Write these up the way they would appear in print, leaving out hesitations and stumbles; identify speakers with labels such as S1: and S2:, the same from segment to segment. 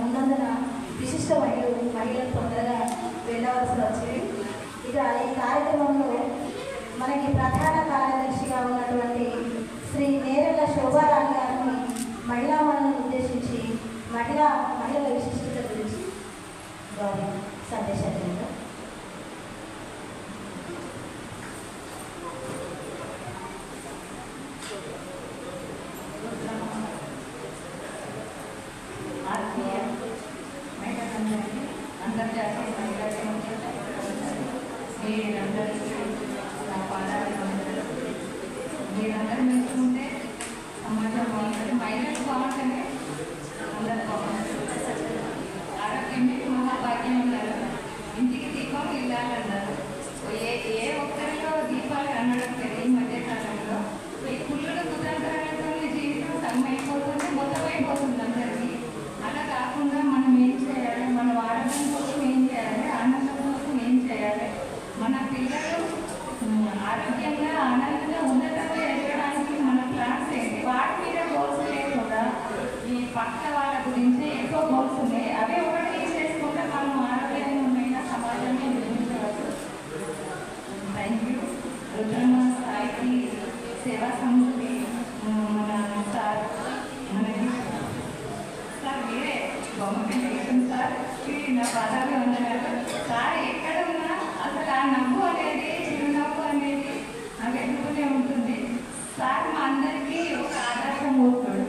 S1: ఉన్నందున విశిష్ట మహిళలు తొందరగా వెళ్ళవలసి వచ్చేది. ఇక ఈ కార్యక్రమంలో మనకి ప్రధాన కార్యదర్శిగా ఉన్నటువంటి శ్రీ నేరెళ్ల శోభారాణి గారిని మహిళా మనులను ఉద్దేశించి మహిళల విశిష్టత గురించి వారి సందేశాలు
S2: అంతర్జాతీయ మహిళా మీరందరూ మెచ్చుకుంటే సమాజం బాగుంటుంది. మహిళలు బాగుంటేనే అందరూ బాగుంటుంది. ఆరోగ్యమే మహాభాగ్యం ఉన్నారు. ఇంటికి దీపం ఇల్లాలన్నారు. ఏ ఒక్కరిలో దీపాలు అనడం లేదు. ఈ మధ్యకాలంలో ఈ పుల్లుల కుతంత్రాలతో జీవితం సగమైపోతుంది, మొత్తం అయిపోతుంది అందరికీ. అలా కాకుండా మనం ఏం చేయాలి, మన ఆరోగ్యం కోసం ఏం చేయాలి, ఆనందం కోసం ఏం చేయాలి, మన పిల్లలు ఆరోగ్యంగా ఆనందంగా ఉన్నతంగా ఎదగడానికి మన ప్లాన్స్ ఏంటి, వాటి మీద గోల్స్ లేకుండా ఈ పక్క వాళ్ళ గురించి ఎక్కువ గోల్స్ ఉన్నాయి. అవి ఒకటి చేసుకుంటే మనం ఆరోగ్యమైన సమాజాన్ని నిర్మించవచ్చు. Thank you. రుద్రమ సాయి సేవా సమితి మన సార్ మనకి సార్ మీరే బొమ్మ సార్ నా పదాలు ఉన్నారు. సార్ ఎక్కడ ఉన్నా అసలు ఆ నవ్వు అనేది, చిరునవ్వు అనేది నాకు ఎదుగుతూనే ఉంటుంది. సార్ మా అందరికీ ఒక ఆదర్శమూర్తుడు.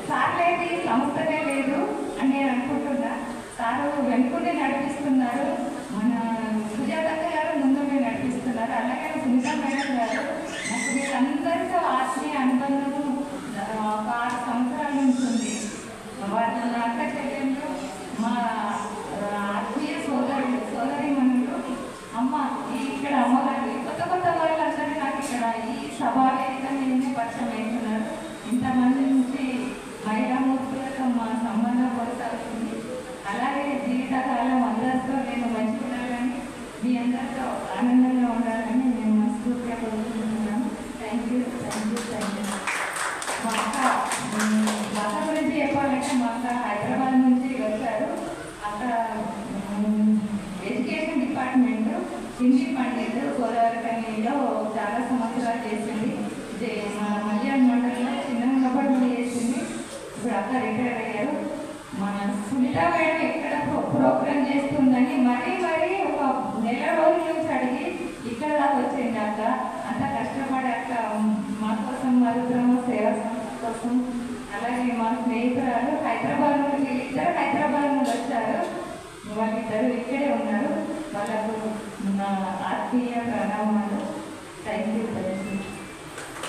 S2: సార్ లేదు సంస్థనే లేదు అని నేను అనుకుంటున్నా. సారు వెనుకుంటే నడిపిస్తున్నారు. మన సుజాత గారు ముందుండి నడిపిస్తున్నారు. అలాగే సునీత మేడం గారు నాకు వీళ్ళందరితో ఆత్మీయ అనుబంధము ఒక 6 సంవత్సరాల నుంచి ఉంది. వారి అక్క చెల్లెళ్ళు, మా ఆత్మీయ సోదరి మనులు, అమ్మ ఇక్కడ అమ్మగారు, కొత్త వాళ్ళందరూ నాకు ఇక్కడ ఈ సభా వేదిక మీదనే పరిచయం అవుతున్నారు. ఇంతమంది నుంచి మహిళామూర్తులతో మా సంబంధం కొనసాగుతుంది. అలాగే జీవితకాలం అందరితో నేను మంచి ఉండాలని, మీ అందరితో ఆనందంగా ఉండాలని నేను మనస్ఫూర్తిగా కోరుకుంటున్నాను. Thank you. మా అక్క గురించి చెప్పాలంటే మా అక్క హైదరాబాద్ నుంచి వచ్చారు. అక్కడ ఎడ్యుకేషన్ డిపార్ట్మెంట్ హిందీ పండిత్ గోదావరిఖనిలో చాలా సంవత్సరాలు చేసింది. మన మల్యాణ మండలిలో చిన్న ఉన్నప్పుడు చేసింది. ఇప్పుడు అక్క రిటైర్ అయ్యారు. మన సునీత మేడం ఎక్కడ ప్రోగ్రామ్ చేస్తుందని మరీ ఒక నెల రోజుల నుంచి అడిగి ఇక్కడ దాకా వచ్చింది. అక్క అంత కష్టపడి అక్క మా కోసం, మా రుద్రమ సేవా సంస్థ కోసం, అలాగే మా స్నేహితురాలు హైదరాబాద్ నుండి, వీళ్ళిద్దరు హైదరాబాద్ నుండి వచ్చారు. వాళ్ళిద్దరు ఇక్కడే ఉన్నారు. వాళ్ళకు నా ఆత్మీయ ప్రణామాలు. Thank you.